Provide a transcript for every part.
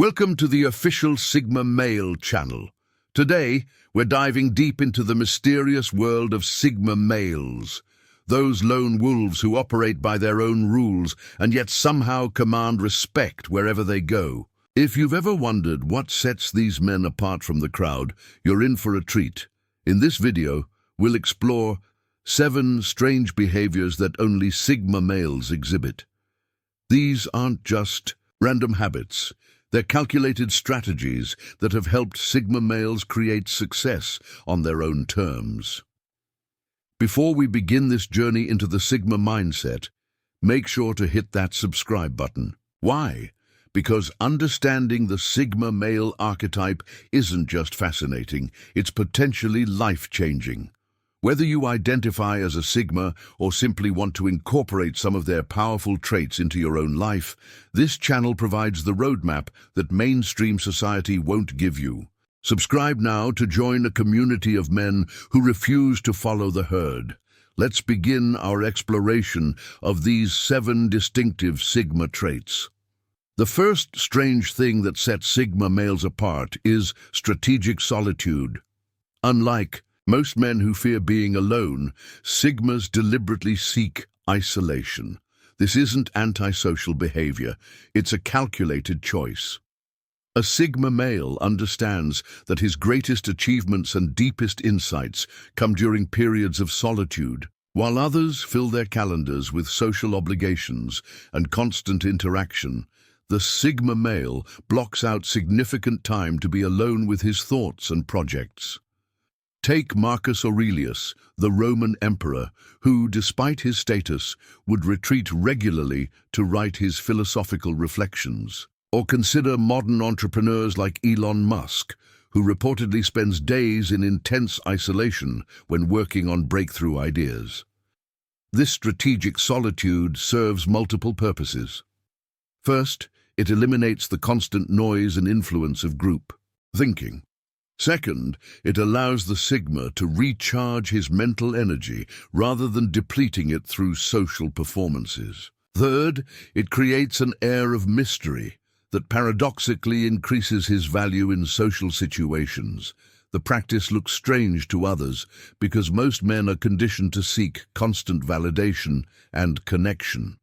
Welcome to the official Sigma Male channel. Today, we're diving deep into the mysterious world of Sigma males, those lone wolves who operate by their own rules and yet somehow command respect wherever they go. If you've ever wondered what sets these men apart from the crowd, you're in for a treat. In this video, we'll explore 7 strange behaviors that only Sigma males exhibit. These aren't just random habits. They're calculated strategies that have helped Sigma males create success on their own terms. Before we begin this journey into the Sigma mindset, make sure to hit that subscribe button. Why? Because understanding the Sigma male archetype isn't just fascinating, it's potentially life-changing. Whether you identify as a Sigma or simply want to incorporate some of their powerful traits into your own life, this channel provides the roadmap that mainstream society won't give you. Subscribe now to join a community of men who refuse to follow the herd. Let's begin our exploration of these 7 distinctive Sigma traits. The first strange thing that sets Sigma males apart is strategic solitude. Unlike most men who fear being alone, Sigmas deliberately seek isolation. This isn't antisocial behavior, it's a calculated choice. A Sigma male understands that his greatest achievements and deepest insights come during periods of solitude. While others fill their calendars with social obligations and constant interaction, the Sigma male blocks out significant time to be alone with his thoughts and projects. Take Marcus Aurelius, the Roman emperor, who, despite his status, would retreat regularly to write his philosophical reflections. Or consider modern entrepreneurs like Elon Musk, who reportedly spends days in intense isolation when working on breakthrough ideas. This strategic solitude serves multiple purposes. First, it eliminates the constant noise and influence of group thinking. Second, it allows the Sigma to recharge his mental energy rather than depleting it through social performances. Third, it creates an air of mystery that paradoxically increases his value in social situations. The practice looks strange to others because most men are conditioned to seek constant validation and connection.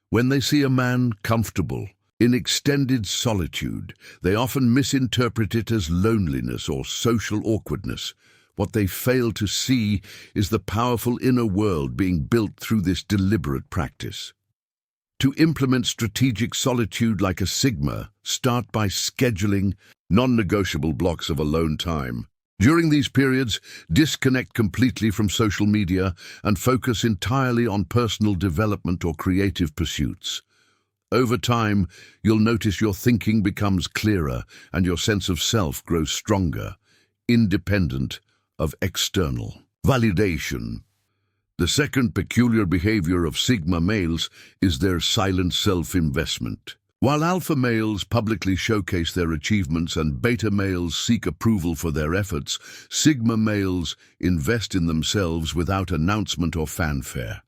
When they see a man comfortable in extended solitude, they often misinterpret it as loneliness or social awkwardness. What they fail to see is the powerful inner world being built through this deliberate practice. To implement strategic solitude like a Sigma, start by scheduling non-negotiable blocks of alone time. During these periods, disconnect completely from social media and focus entirely on personal development or creative pursuits. Over time, you'll notice your thinking becomes clearer and your sense of self grows stronger, independent of external validation. The second peculiar behavior of Sigma males is their silent self-investment. While alpha males publicly showcase their achievements and beta males seek approval for their efforts, Sigma males invest in themselves without announcement or fanfare.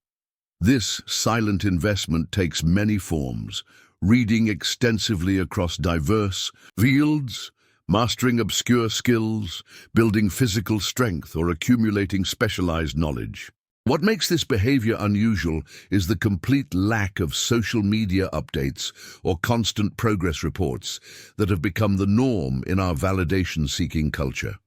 This silent investment takes many forms: reading extensively across diverse fields, mastering obscure skills, building physical strength, or accumulating specialized knowledge. What makes this behavior unusual is the complete lack of social media updates or constant progress reports that have become the norm in our validation-seeking culture.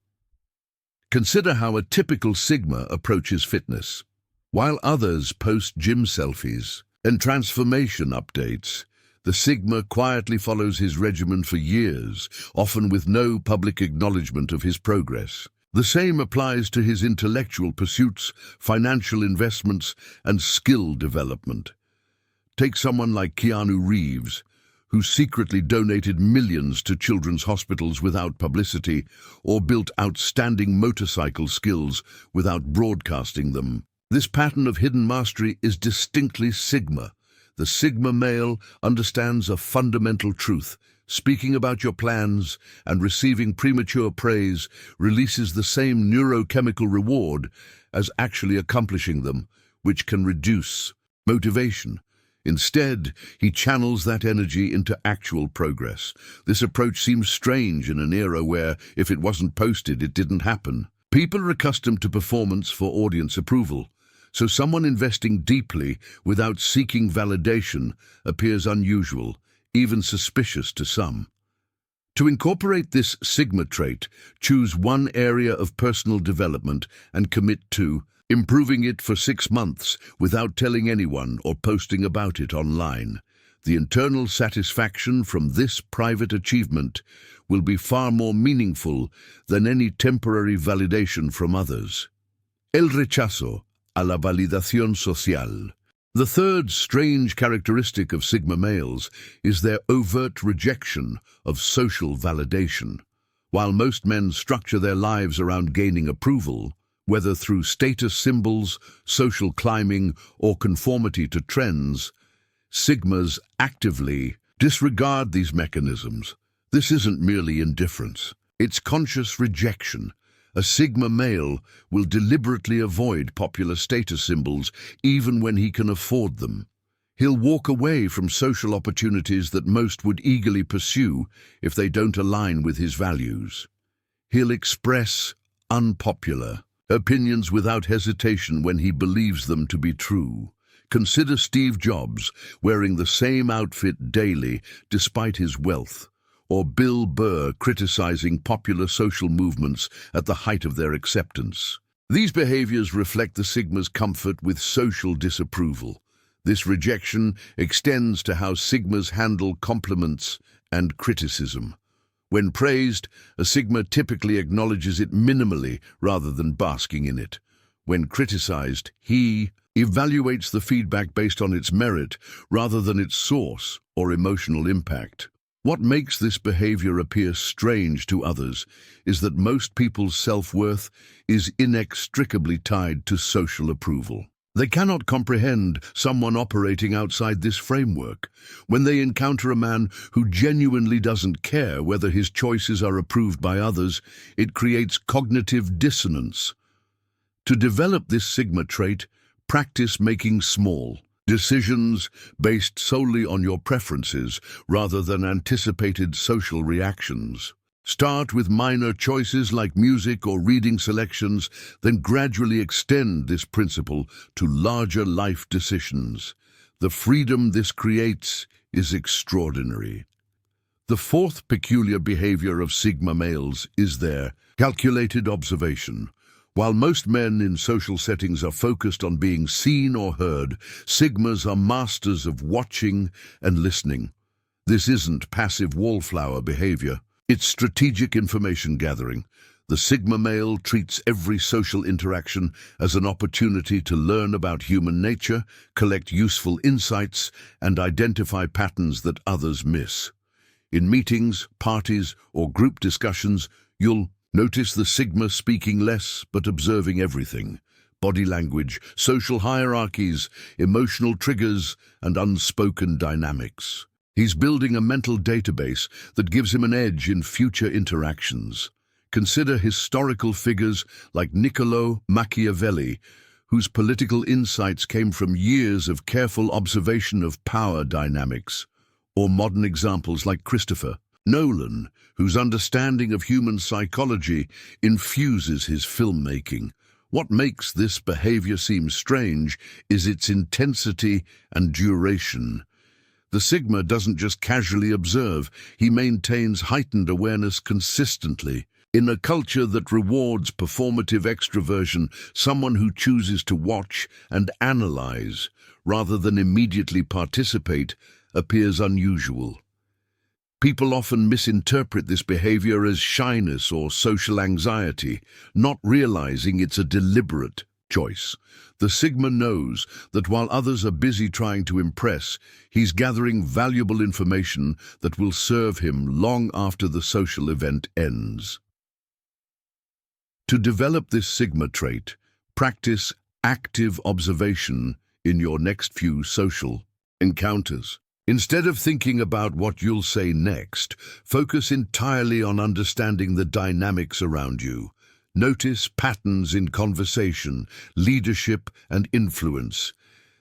Consider how a typical Sigma approaches fitness. While others post gym selfies and transformation updates, the Sigma quietly follows his regimen for years, often with no public acknowledgement of his progress. The same applies to his intellectual pursuits, financial investments, and skill development. Take someone like Keanu Reeves, who secretly donated millions to children's hospitals without publicity, or built outstanding motorcycle skills without broadcasting them. This pattern of hidden mastery is distinctly Sigma. The Sigma male understands a fundamental truth. Speaking about your plans and receiving premature praise releases the same neurochemical reward as actually accomplishing them, which can reduce motivation. Instead, he channels that energy into actual progress. This approach seems strange in an era where, if it wasn't posted, it didn't happen. People are accustomed to performance for audience approval, so someone investing deeply without seeking validation appears unusual, even suspicious to some. To incorporate this Sigma trait, choose one area of personal development and commit to improving it for 6 months without telling anyone or posting about it online. The internal satisfaction from this private achievement will be far more meaningful than any temporary validation from others. El rechazo a la validación social. The third strange characteristic of Sigma males is their overt rejection of social validation. While most men structure their lives around gaining approval, whether through status symbols, social climbing, or conformity to trends, Sigmas actively disregard these mechanisms. This isn't merely indifference, it's conscious rejection. A Sigma male will deliberately avoid popular status symbols even when he can afford them. He'll walk away from social opportunities that most would eagerly pursue if they don't align with his values. He'll express unpopular opinions without hesitation when he believes them to be true. Consider Steve Jobs wearing the same outfit daily despite his wealth, or Bill Burr criticizing popular social movements at the height of their acceptance. These behaviors reflect the Sigma's comfort with social disapproval. This rejection extends to how Sigmas handle compliments and criticism. When praised, a Sigma typically acknowledges it minimally rather than basking in it. When criticized, he evaluates the feedback based on its merit rather than its source or emotional impact. What makes this behavior appear strange to others is that most people's self-worth is inextricably tied to social approval. They cannot comprehend someone operating outside this framework. When they encounter a man who genuinely doesn't care whether his choices are approved by others, it creates cognitive dissonance. To develop this Sigma trait, practice making small decisions based solely on your preferences rather than anticipated social reactions. Start with minor choices like music or reading selections, then gradually extend this principle to larger life decisions. The freedom this creates is extraordinary. The fourth peculiar behavior of Sigma males is their calculated observation. While most men in social settings are focused on being seen or heard, Sigmas are masters of watching and listening. This isn't passive wallflower behavior. It's strategic information gathering. The Sigma male treats every social interaction as an opportunity to learn about human nature, collect useful insights, and identify patterns that others miss. In meetings, parties, or group discussions, you'll notice the Sigma speaking less but observing everything: body language, social hierarchies, emotional triggers, and unspoken dynamics. He's building a mental database that gives him an edge in future interactions. Consider historical figures like Niccolò Machiavelli, whose political insights came from years of careful observation of power dynamics, or modern examples like Christopher Nolan, whose understanding of human psychology infuses his filmmaking. What makes this behavior seem strange is its intensity and duration. The Sigma doesn't just casually observe, he maintains heightened awareness consistently. In a culture that rewards performative extroversion, someone who chooses to watch and analyze rather than immediately participate appears unusual. People often misinterpret this behavior as shyness or social anxiety, not realizing it's a deliberate choice. The Sigma knows that while others are busy trying to impress, he's gathering valuable information that will serve him long after the social event ends. To develop this Sigma trait, practice active observation in your next few social encounters. Instead of thinking about what you'll say next, focus entirely on understanding the dynamics around you. Notice patterns in conversation, leadership, and influence.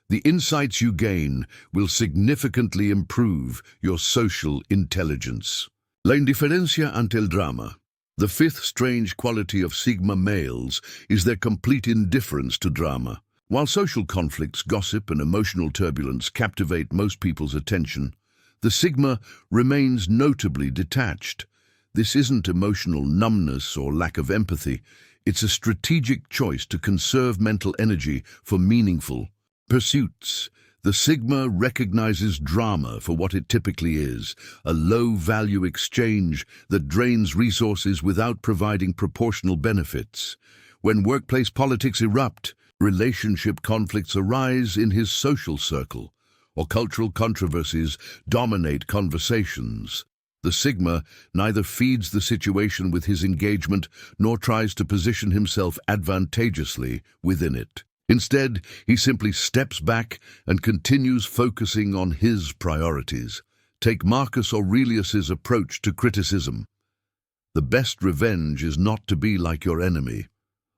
The insights you gain will significantly improve your social intelligence. La indiferencia ante el drama. The fifth strange quality of Sigma males is their complete indifference to drama. While social conflicts, gossip, and emotional turbulence captivate most people's attention, the Sigma remains notably detached. This isn't emotional numbness or lack of empathy. It's a strategic choice to conserve mental energy for meaningful pursuits. The Sigma recognizes drama for what it typically is, a low-value exchange that drains resources without providing proportional benefits. When workplace politics erupt, relationship conflicts arise in his social circle, or cultural controversies dominate conversations. The Sigma neither feeds the situation with his engagement nor tries to position himself advantageously within it. Instead, he simply steps back and continues focusing on his priorities. Take Marcus Aurelius's approach to criticism. The best revenge is not to be like your enemy.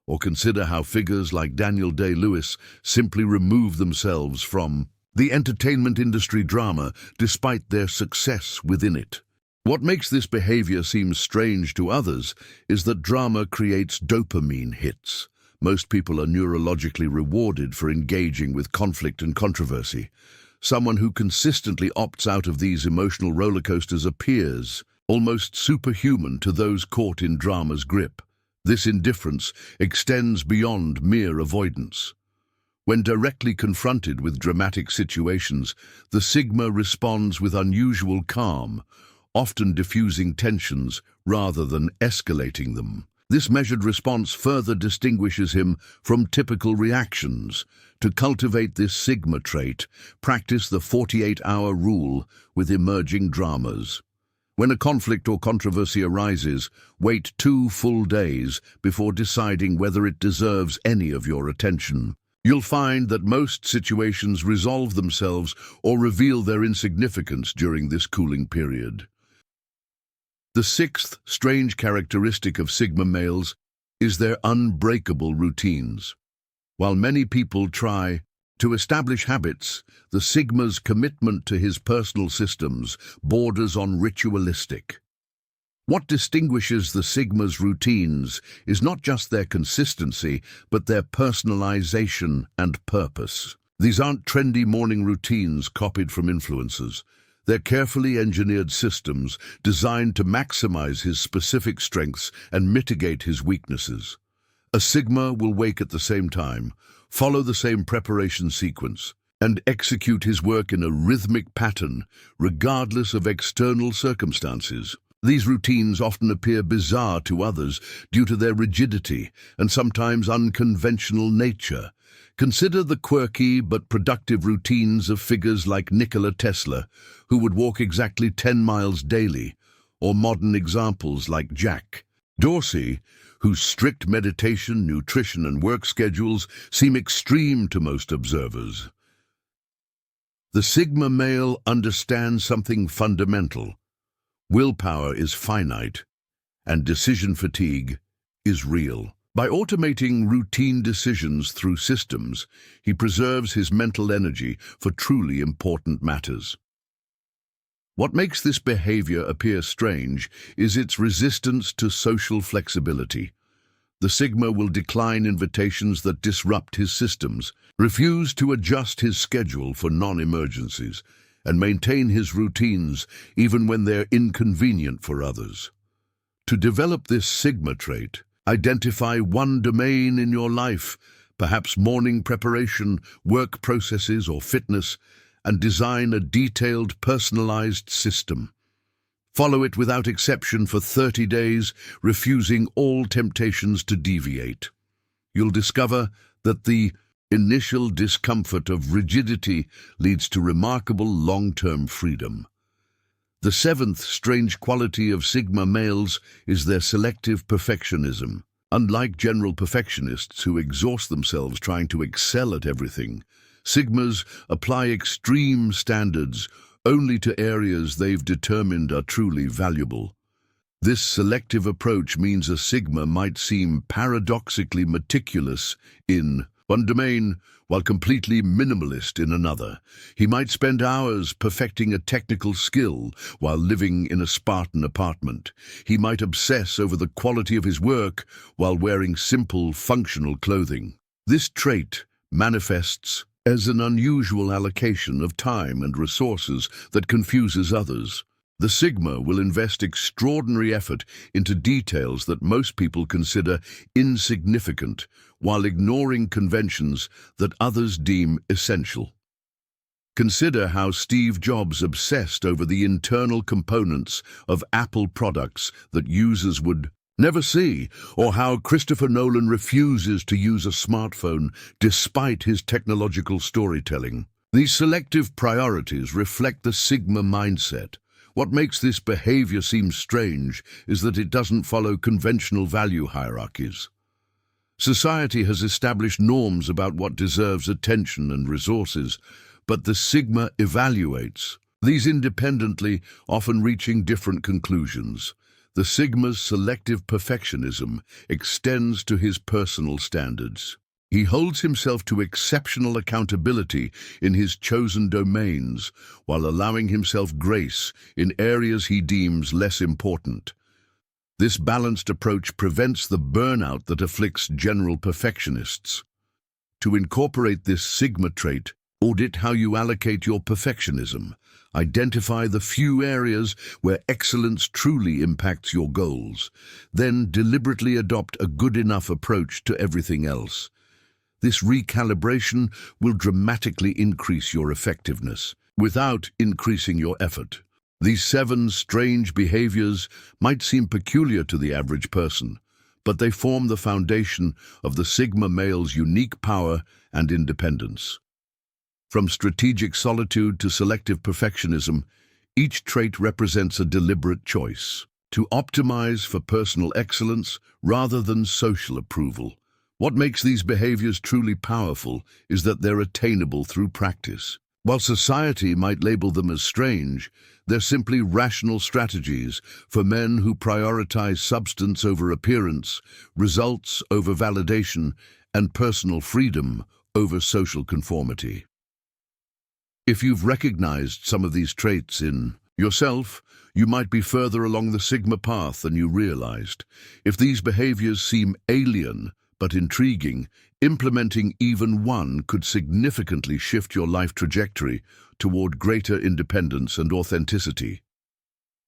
Or consider how figures like Daniel Day-Lewis simply remove themselves from the entertainment industry drama despite their success within it. What makes this behavior seem strange to others is that drama creates dopamine hits. Most people are neurologically rewarded for engaging with conflict and controversy. Someone who consistently opts out of these emotional roller coasters appears almost superhuman to those caught in drama's grip. This indifference extends beyond mere avoidance. When directly confronted with dramatic situations, the Sigma responds with unusual calm, often diffusing tensions rather than escalating them. This measured response further distinguishes him from typical reactions. To cultivate this Sigma trait, practice the 48-hour rule with emerging dramas. When a conflict or controversy arises, wait 2 full days before deciding whether it deserves any of your attention. You'll find that most situations resolve themselves or reveal their insignificance during this cooling period. The sixth strange characteristic of Sigma males is their unbreakable routines. While many people try to establish habits, the Sigma's commitment to his personal systems borders on ritualistic. What distinguishes the Sigma's routines is not just their consistency, but their personalization and purpose. These aren't trendy morning routines copied from influencers. They're carefully engineered systems designed to maximize his specific strengths and mitigate his weaknesses. A Sigma will wake at the same time, follow the same preparation sequence, and execute his work in a rhythmic pattern, regardless of external circumstances. These routines often appear bizarre to others due to their rigidity and sometimes unconventional nature. Consider the quirky but productive routines of figures like Nikola Tesla, who would walk exactly 10 miles daily, or modern examples like Jack Dorsey, whose strict meditation, nutrition, and work schedules seem extreme to most observers. The Sigma male understands something fundamental. Willpower is finite, and decision fatigue is real. By automating routine decisions through systems, he preserves his mental energy for truly important matters. What makes this behavior appear strange is its resistance to social flexibility. The Sigma will decline invitations that disrupt his systems, refuse to adjust his schedule for non-emergencies, and maintain his routines even when they're inconvenient for others. To develop this Sigma trait, identify one domain in your life, perhaps morning preparation, work processes, or fitness, and design a detailed, personalized system. Follow it without exception for 30 days, refusing all temptations to deviate. You'll discover that the initial discomfort of rigidity leads to remarkable long-term freedom. The seventh strange quality of Sigma males is their selective perfectionism. Unlike general perfectionists who exhaust themselves trying to excel at everything, Sigmas apply extreme standards only to areas they've determined are truly valuable. This selective approach means a Sigma might seem paradoxically meticulous in one domain, while completely minimalist in another. He might spend hours perfecting a technical skill while living in a Spartan apartment. He might obsess over the quality of his work while wearing simple, functional clothing. This trait manifests as an unusual allocation of time and resources that confuses others. The Sigma will invest extraordinary effort into details that most people consider insignificant, while ignoring conventions that others deem essential. Consider how Steve Jobs obsessed over the internal components of Apple products that users would never see, or how Christopher Nolan refuses to use a smartphone despite his technological storytelling. These selective priorities reflect the Sigma mindset. What makes this behavior seem strange is that it doesn't follow conventional value hierarchies. Society has established norms about what deserves attention and resources, but the Sigma evaluates these independently, often reaching different conclusions. The Sigma's selective perfectionism extends to his personal standards. He holds himself to exceptional accountability in his chosen domains, while allowing himself grace in areas he deems less important. This balanced approach prevents the burnout that afflicts general perfectionists. To incorporate this Sigma trait, audit how you allocate your perfectionism. Identify the few areas where excellence truly impacts your goals. Then deliberately adopt a good enough approach to everything else. This recalibration will dramatically increase your effectiveness without increasing your effort. These 7 strange behaviors might seem peculiar to the average person, but they form the foundation of the Sigma male's unique power and independence. From strategic solitude to selective perfectionism, each trait represents a deliberate choice to optimize for personal excellence rather than social approval. What makes these behaviors truly powerful is that they're attainable through practice. While society might label them as strange, they're simply rational strategies for men who prioritize substance over appearance, results over validation, and personal freedom over social conformity. If you've recognized some of these traits in yourself, you might be further along the Sigma path than you realized. If these behaviors seem alien but intriguing, implementing even one could significantly shift your life trajectory toward greater independence and authenticity.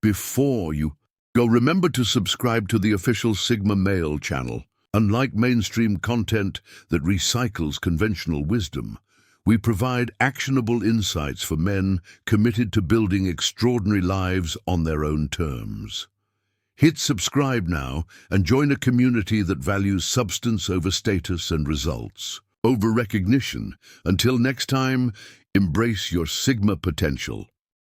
Before you go, remember to subscribe to the official Sigma Male channel. Unlike mainstream content that recycles conventional wisdom, we provide actionable insights for men committed to building extraordinary lives on their own terms. Hit subscribe now and join a community that values substance over status and results over recognition. Until next time, embrace your Sigma potential.